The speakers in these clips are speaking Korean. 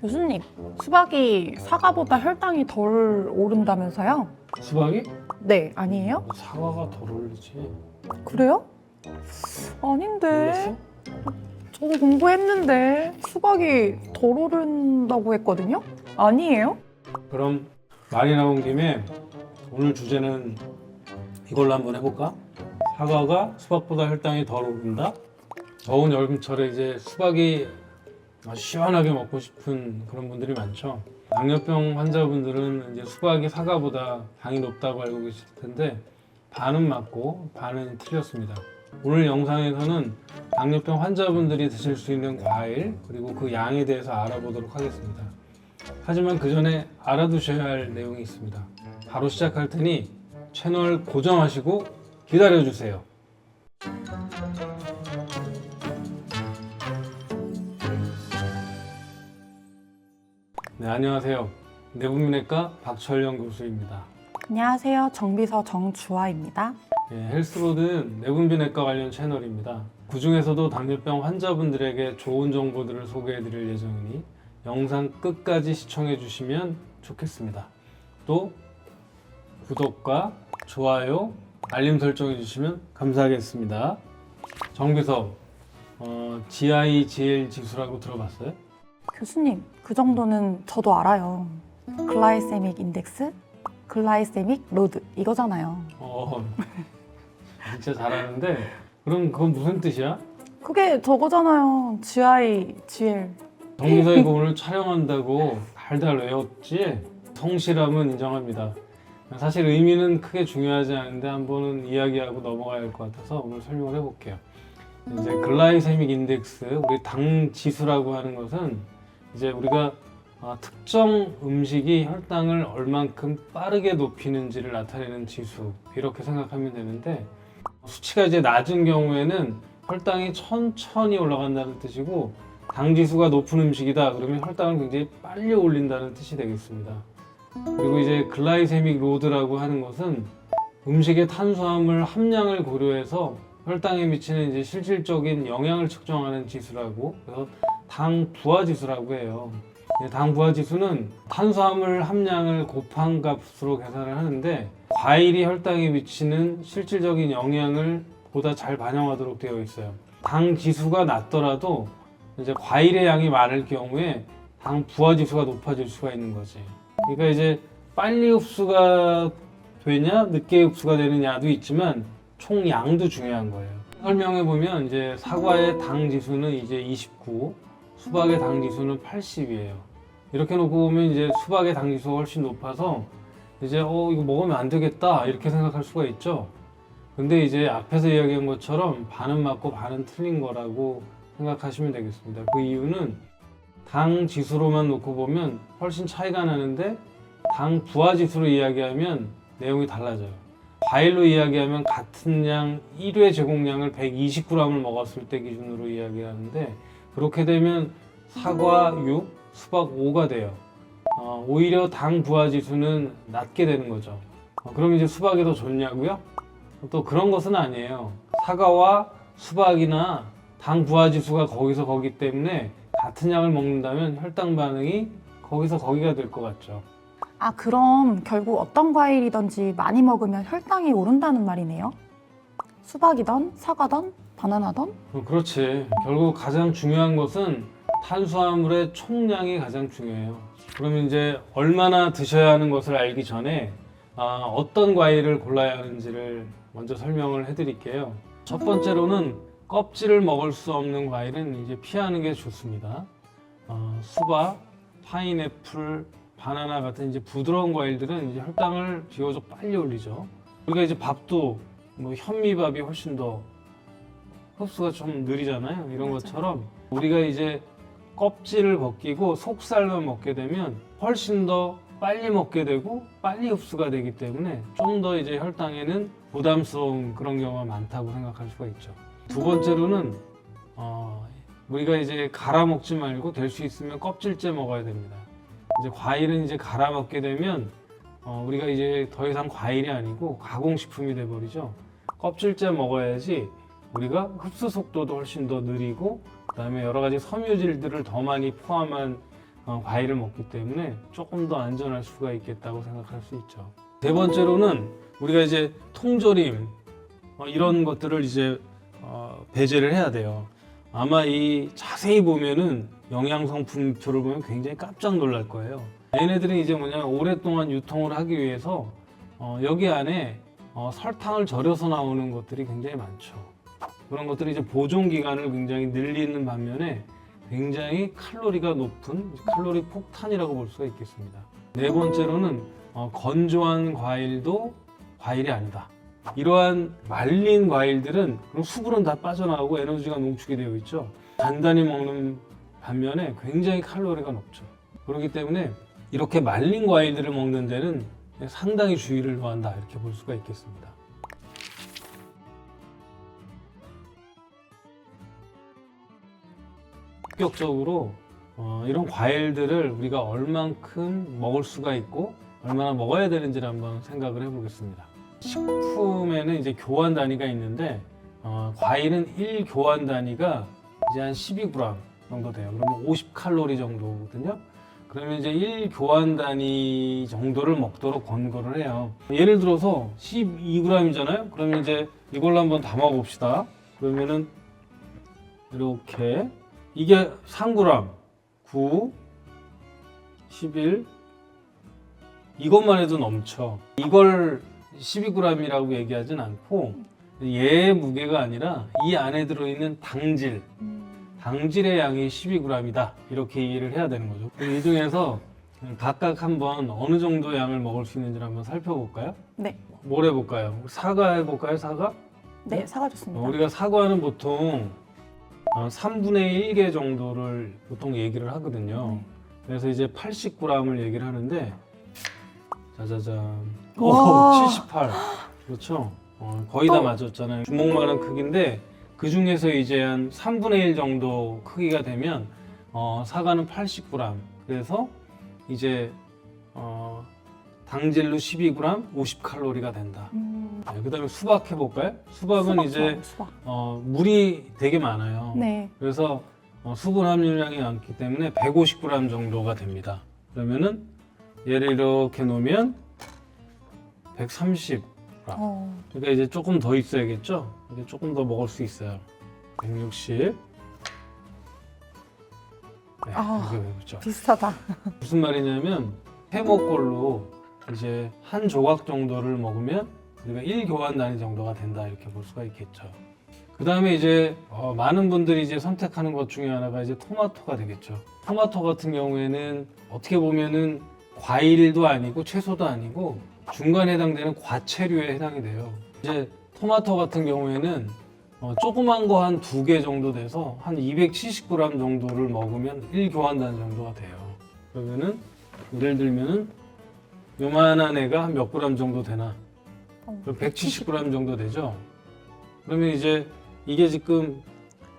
교수님, 수박이 사과보다 혈당이 덜 오른다면서요? 수박이? 네, 아니에요? 사과가 덜 올리지. 그래요? 아닌데. 몰랐어? 저도 공부했는데 수박이 덜 오른다고 했거든요? 아니에요? 그럼 말이 나온 김에 오늘 주제는 이걸로 한번 해볼까? 사과가 수박보다 혈당이 덜 오른다? 더운 여름철에 이제 수박이 아주 시원하게 먹고 싶은 그런 분들이 많죠. 당뇨병 환자분들은 이제 수박이 사과보다 당이 높다고 알고 계실 텐데 반은 맞고 반은 틀렸습니다. 오늘 영상에서는 당뇨병 환자분들이 드실 수 있는 과일 그리고 그 양에 대해서 알아보도록 하겠습니다. 하지만 그 전에 알아두셔야 할 내용이 있습니다. 바로 시작할 테니 채널 고정하시고 기다려주세요. 네, 안녕하세요. 내분비내과 박철영 교수입니다. 안녕하세요. 정비서 정주아입니다. 네, 헬스로드는 내분비내과 관련 채널입니다. 그 중에서도 당뇨병 환자분들에게 좋은 정보들을 소개해드릴 예정이니 영상 끝까지 시청해 주시면 좋겠습니다. 또 구독과 좋아요, 알림 설정해 주시면 감사하겠습니다. 정비서, GI, GL 지수라고 들어봤어요? 교수님, 그 정도는 저도 알아요. 글라이세믹 인덱스, 글라이세믹 로드 이거잖아요. 진짜 잘하는데 그럼 그건 무슨 뜻이야? 그게 저거잖아요. GI, GL. 정비서 이거 오늘 촬영한다고 달달 외웠지? 성실함은 인정합니다. 사실 의미는 크게 중요하지 않은데 한번은 이야기하고 넘어가야 할 것 같아서 오늘 설명을 해볼게요. 이제 글라이세믹 인덱스, 우리 당 지수라고 하는 것은 이제 우리가 특정 음식이 혈당을 얼만큼 빠르게 높이는지를 나타내는 지수, 이렇게 생각하면 되는데 수치가 이제 낮은 경우에는 혈당이 천천히 올라간다는 뜻이고 당 지수가 높은 음식이다 그러면 혈당을 굉장히 빨리 올린다는 뜻이 되겠습니다. 그리고 이제 글라이세믹 로드라고 하는 것은 음식의 탄수화물 함량을 고려해서 혈당에 미치는 이제 실질적인 영향을 측정하는 지수라고, 그래서 당 부하 지수라고 해요. 당 부하 지수는 탄수화물 함량을 곱한 값으로 계산을 하는데 과일이 혈당에 미치는 실질적인 영향을 보다 잘 반영하도록 되어 있어요. 당 지수가 낮더라도 이제 과일의 양이 많을 경우에 당 부하 지수가 높아질 수가 있는 거지. 그러니까 이제 빨리 흡수가 되냐 늦게 흡수가 되느냐도 있지만 총 양도 중요한 거예요. 설명해 보면 이제 사과의 당 지수는 이제 29, 수박의 당 지수는 80이에요. 이렇게 놓고 보면 이제 수박의 당 지수가 훨씬 높아서 이제 이거 먹으면 안 되겠다 이렇게 생각할 수가 있죠. 근데 이제 앞에서 이야기한 것처럼 반은 맞고 반은 틀린 거라고 생각하시면 되겠습니다. 그 이유는 당 지수로만 놓고 보면 훨씬 차이가 나는데 당 부하 지수로 이야기하면 내용이 달라져요. 과일로 이야기하면 같은 양 1회 제공량을 120g을 먹었을 때 기준으로 이야기하는데 그렇게 되면 사과 6, 수박 5가 돼요. 오히려 당 부하 지수는 낮게 되는 거죠. 그럼 이제 수박이 더 좋냐고요? 또 그런 것은 아니에요. 사과와 수박이나 당 부하 지수가 거기서 거기 때문에 같은 양을 먹는다면 혈당 반응이 거기서 거기가 될 것 같죠. 아, 그럼 결국 어떤 과일이든지 많이 먹으면 혈당이 오른다는 말이네요? 수박이든 사과든 바나나든? 그렇지. 결국 가장 중요한 것은 탄수화물의 총량이 가장 중요해요. 그러면 이제 얼마나 드셔야 하는 것을 알기 전에 어떤 과일을 골라야 하는지를 먼저 설명을 해드릴게요. 첫 번째로는 껍질을 먹을 수 없는 과일은 이제 피하는 게 좋습니다. 수박, 파인애플, 바나나 같은 이제 부드러운 과일들은 이제 혈당을 비교적 빨리 올리죠. 우리가 이제 밥도 뭐 현미밥이 훨씬 더 흡수가 좀 느리잖아요. 이런 것처럼 우리가 이제 껍질을 벗기고 속살만 먹게 되면 훨씬 더 빨리 먹게 되고 빨리 흡수가 되기 때문에 좀 더 이제 혈당에는 부담스러운 그런 경우가 많다고 생각할 수가 있죠. 두 번째로는 우리가 이제 갈아 먹지 말고 될 수 있으면 껍질째 먹어야 됩니다. 이제 과일은 이제 갈아 먹게 되면 우리가 이제 더 이상 과일이 아니고 가공식품이 돼 버리죠. 껍질째 먹어야지 우리가 흡수 속도도 훨씬 더 느리고 그다음에 여러 가지 섬유질들을 더 많이 포함한 과일을 먹기 때문에 조금 더 안전할 수가 있겠다고 생각할 수 있죠. 세 번째로는 우리가 이제 통조림 이런 것들을 이제 배제를 해야 돼요. 아마 이 자세히 보면은 영양성분표를 보면 굉장히 깜짝 놀랄 거예요. 얘네들은 이제 뭐냐면 오랫동안 유통을 하기 위해서 여기 안에 설탕을 절여서 나오는 것들이 굉장히 많죠. 그런 것들이 이제 보존 기간을 굉장히 늘리는 반면에 굉장히 칼로리가 높은 칼로리 폭탄이라고 볼 수가 있겠습니다. 네 번째로는 건조한 과일도 과일이 아니다. 이러한 말린 과일들은 그럼 수분은 다 빠져나가고 에너지가 농축이 되어 있죠. 간단히 먹는 반면에 굉장히 칼로리가 높죠. 그렇기 때문에 이렇게 말린 과일들을 먹는 데는 상당히 주의를 요한다 이렇게 볼 수가 있겠습니다. 본격적으로 이런 과일들을 우리가 얼만큼 먹을 수가 있고 얼마나 먹어야 되는지를 한번 생각을 해보겠습니다. 식품에는 이제 교환 단위가 있는데 과일은 1교환 단위가 이제 한 12g 정도 돼요. 그러면 50칼로리 정도거든요. 그러면 이제 1교환 단위 정도를 먹도록 권고를 해요. 예를 들어서 12g이잖아요. 그러면 이제 이걸로 한번 담아 봅시다. 그러면은 이렇게 이게 3g, 9, 11 이것만 해도 넘쳐. 이걸 12g이라고 얘기하진 않고 얘의 무게가 아니라 이 안에 들어있는 당질의 양이 12g이다 이렇게 이해를 해야 되는 거죠. 이 중에서 각각 한번 어느 정도 양을 먹을 수 있는지 한번 살펴볼까요? 네. 뭘 해볼까요? 사과 해볼까요? 사과? 네, 사과 좋습니다. 우리가 사과는 보통 3분의 1개 정도를 보통 얘기를 하거든요. 그래서 이제 80g을 얘기를 하는데 짜자잔. 와. 78. 그렇죠. 거의 다 맞았잖아요. 주먹만한 크기인데 그 중에서 이제 한 3분의 1 정도 크기가 되면 사과는 80g. 그래서 이제 당질로 12g, 50칼로리가 된다. 네, 그다음에 수박 해볼까요? 수박은 이제 수박. 물이 되게 많아요. 네. 그래서 수분 함유량이 많기 때문에 150g 정도가 됩니다. 그러면은 얘를 이렇게 놓으면 130g. 그러니까 이제 조금 더 있어야겠죠? 이제 조금 더 먹을 수 있어요. 160. 네, 이게 그렇죠. 비슷하다. 무슨 말이냐면 해먹걸로 이제 한 조각 정도를 먹으면 우리가 1교환 단위 정도가 된다 이렇게 볼 수가 있겠죠. 그 다음에 이제 많은 분들이 이제 선택하는 것 중에 하나가 이제 토마토가 되겠죠. 토마토 같은 경우에는 어떻게 보면은 과일도 아니고 채소도 아니고 중간에 해당되는 과채류에 해당이 돼요. 이제 토마토 같은 경우에는 조그만 거 한 2개 정도 돼서 한 270g 정도를 먹으면 1교환 단위 정도가 돼요. 그러면은 예를 들면은 요만한 애가 한 몇 그램 정도 되나? 170g 정도 되죠? 그러면 이제 이게 지금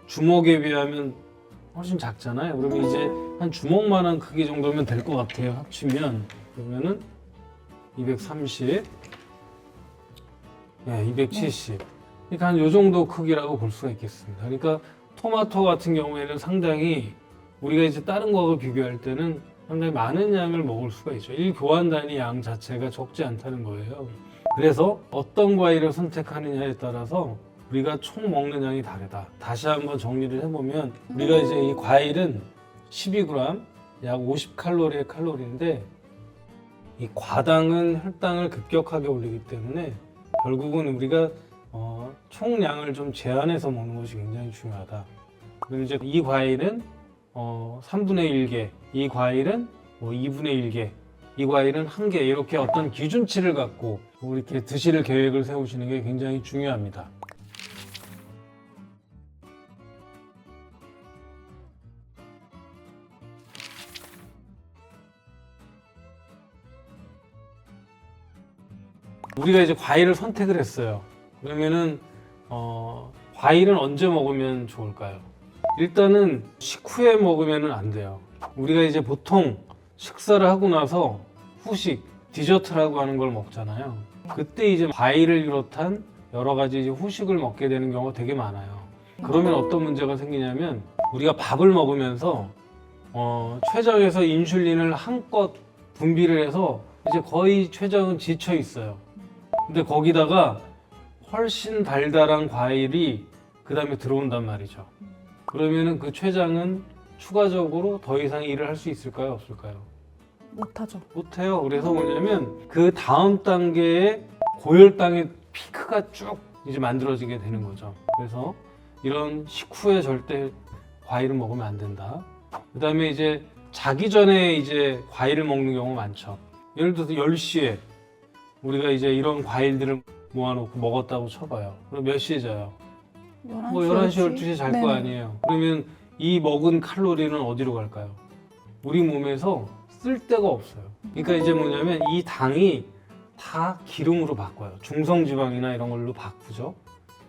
주먹에 비하면 훨씬 작잖아요. 그러면 이제 한 주먹만한 크기 정도면 될 것 같아요. 합치면. 그러면은 230, 네, 270. 그러니까 한 요 정도 크기라고 볼 수가 있겠습니다. 그러니까 토마토 같은 경우에는 상당히 우리가 이제 다른 거하고 비교할 때는 상당히 많은 양을 먹을 수가 있죠. 1교환 단위 양 자체가 적지 않다는 거예요. 그래서 어떤 과일을 선택하느냐에 따라서 우리가 총 먹는 양이 다르다. 다시 한번 정리를 해보면 우리가 이제 이 과일은 12g, 약 50칼로리의 칼로리인데 이 과당은 혈당을 급격하게 올리기 때문에 결국은 우리가 총량을 좀 제한해서 먹는 것이 굉장히 중요하다. 그리고 이제 이 과일은 3분의 1개, 이 과일은 2분의 1개, 이 과일은 1개 이렇게 어떤 기준치를 갖고 이렇게 드실 계획을 세우시는 게 굉장히 중요합니다. 우리가 이제 과일을 선택을 했어요. 그러면은 과일은 언제 먹으면 좋을까요? 일단은 식후에 먹으면 안 돼요. 우리가 이제 보통 식사를 하고 나서 후식, 디저트라고 하는 걸 먹잖아요. 그때 이제 과일을 비롯한 여러 가지 이제 후식을 먹게 되는 경우가 되게 많아요. 그러면 어떤 문제가 생기냐면 우리가 밥을 먹으면서 췌장에서 인슐린을 한껏 분비를 해서 이제 거의 췌장은 지쳐 있어요. 근데 거기다가 훨씬 달달한 과일이 그 다음에 들어온단 말이죠. 그러면은 그 췌장은 추가적으로 더 이상 일을 할 수 있을까요? 없을까요? 못하죠. 못해요. 그래서 뭐냐면 그 다음 단계에 고혈당의 피크가 쭉 이제 만들어지게 되는 거죠. 그래서 이런 식후에 절대 과일을 먹으면 안 된다. 그 다음에 이제 자기 전에 이제 과일을 먹는 경우가 많죠. 예를 들어서 10시에 우리가 이제 이런 과일들을 모아놓고 먹었다고 쳐봐요. 그럼 몇 시에 자요? 11시, 뭐 11시, 12시에 잘 거 네네. 아니에요. 그러면 이 먹은 칼로리는 어디로 갈까요? 우리 몸에서 쓸 데가 없어요. 그러니까 이제 뭐냐면 이 당이 다 기름으로 바꿔요. 중성지방이나 이런 걸로 바꾸죠.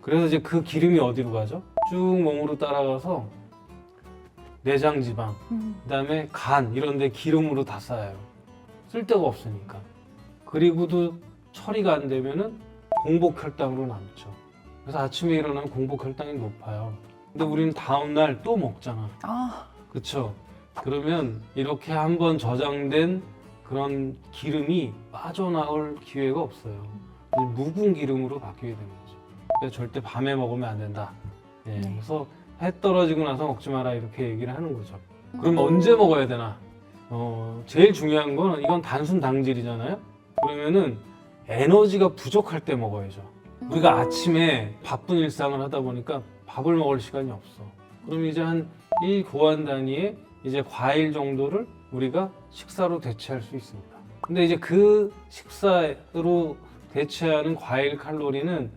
그래서 이제 그 기름이 어디로 가죠? 쭉 몸으로 따라가서 내장지방, 그다음에 간 이런 데 기름으로 다 쌓여요. 쓸 데가 없으니까. 그리고도 처리가 안 되면은 공복혈당으로 남죠. 그래서 아침에 일어나면 공복혈당이 높아요. 근데 우리는 다음날 또 먹잖아. 아, 그렇죠? 그러면 이렇게 한번 저장된 그런 기름이 빠져나올 기회가 없어요. 묵은 기름으로 바뀌게 되는 거죠. 그래서 절대 밤에 먹으면 안 된다. 예, 네. 그래서 해 떨어지고 나서 먹지 마라 이렇게 얘기를 하는 거죠. 그럼 언제 먹어야 되나? 제일 중요한 거는 이건 단순 당질이잖아요. 그러면은 에너지가 부족할 때 먹어야죠. 우리가 아침에 바쁜 일상을 하다 보니까 밥을 먹을 시간이 없어. 그럼 이제 한 1교환 단위의 이제 과일 정도를 우리가 식사로 대체할 수 있습니다. 근데 이제 그 식사로 대체하는 과일 칼로리는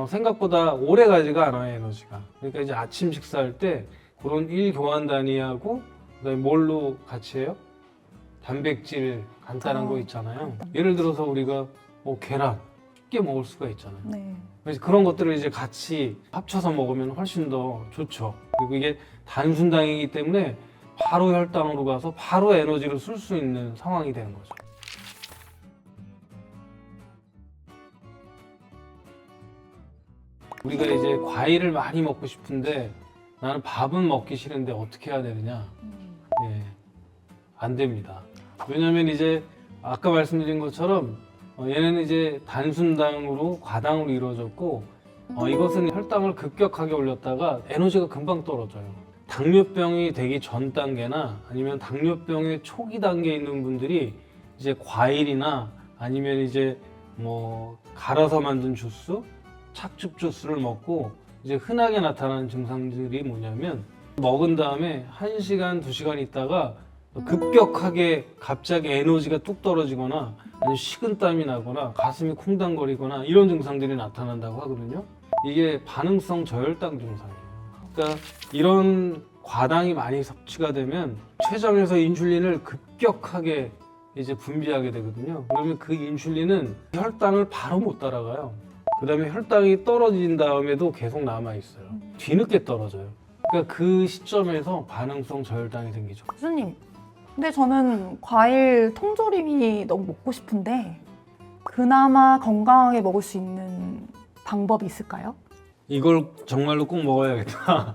생각보다 오래 가지가 않아요, 에너지가. 그러니까 이제 아침 식사할 때 그런 1교환 단위하고 그다음에 뭘로 같이 해요? 단백질 간단한 거 있잖아요. 예를 들어서 우리가 계란 쉽게 먹을 수가 있잖아요. 네. 그래서 그런 것들을 이제 같이 합쳐서 먹으면 훨씬 더 좋죠. 그리고 이게 단순당이기 때문에 바로 혈당으로 가서 바로 에너지를 쓸 수 있는 상황이 되는 거죠. 우리가 이제 과일을 많이 먹고 싶은데 나는 밥은 먹기 싫은데 어떻게 해야 되느냐? 예, 안 됩니다. 왜냐면 이제 아까 말씀드린 것처럼 얘는 이제 단순당으로 과당으로 이루어졌고 이것은 혈당을 급격하게 올렸다가 에너지가 금방 떨어져요. 당뇨병이 되기 전 단계나 아니면 당뇨병의 초기 단계에 있는 분들이 이제 과일이나 아니면 이제 뭐 갈아서 만든 주스, 착즙 주스를 먹고 이제 흔하게 나타나는 증상들이 뭐냐면 먹은 다음에 1시간, 2시간 있다가 급격하게 갑자기 에너지가 뚝 떨어지거나 아니면 식은땀이 나거나 가슴이 콩당거리거나 이런 증상들이 나타난다고 하거든요. 이게 반응성 저혈당 증상이에요. 그러니까 이런 과당이 많이 섭취가 되면 췌장에서 인슐린을 급격하게 이제 분비하게 되거든요. 그러면 그 인슐린은 혈당을 바로 못 따라가요. 그 다음에 혈당이 떨어진 다음에도 계속 남아있어요. 뒤늦게 떨어져요. 그러니까 그 시점에서 반응성 저혈당이 생기죠. 교수님, 근데 저는 과일 통조림이 너무 먹고 싶은데 그나마 건강하게 먹을 수 있는 방법이 있을까요? 이걸 정말로 꼭 먹어야겠다.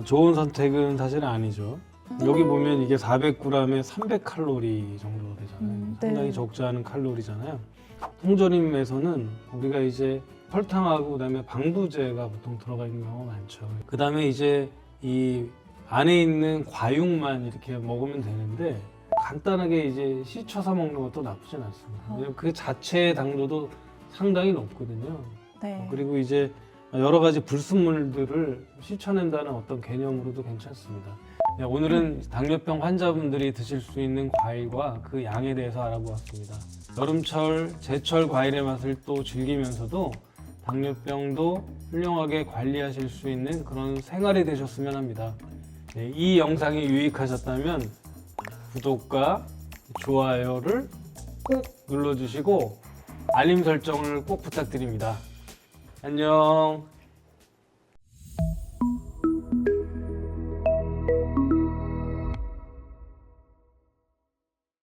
좋은 선택은 사실 아니죠. 여기 보면 이게 400g에 300칼로리 정도 되잖아요. 네. 상당히 적지 않은 칼로리잖아요. 통조림에서는 우리가 이제 설탕하고 그다음에 방부제가 보통 들어가 있는 경우가 많죠. 그다음에 이제 이 안에 있는 과육만 이렇게 먹으면 되는데 간단하게 이제 씻어서 먹는 것도 나쁘진 않습니다. 왜냐면 그 자체의 당도도 상당히 높거든요. 네. 그리고 이제 여러 가지 불순물들을 씻어낸다는 어떤 개념으로도 괜찮습니다. 네, 오늘은 당뇨병 환자분들이 드실 수 있는 과일과 그 양에 대해서 알아보았습니다. 여름철, 제철 과일의 맛을 또 즐기면서도 당뇨병도 훌륭하게 관리하실 수 있는 그런 생활이 되셨으면 합니다. 네, 이 영상이 유익하셨다면 구독과 좋아요를 꼭 눌러주시고 알림 설정을 꼭 부탁드립니다. 안녕.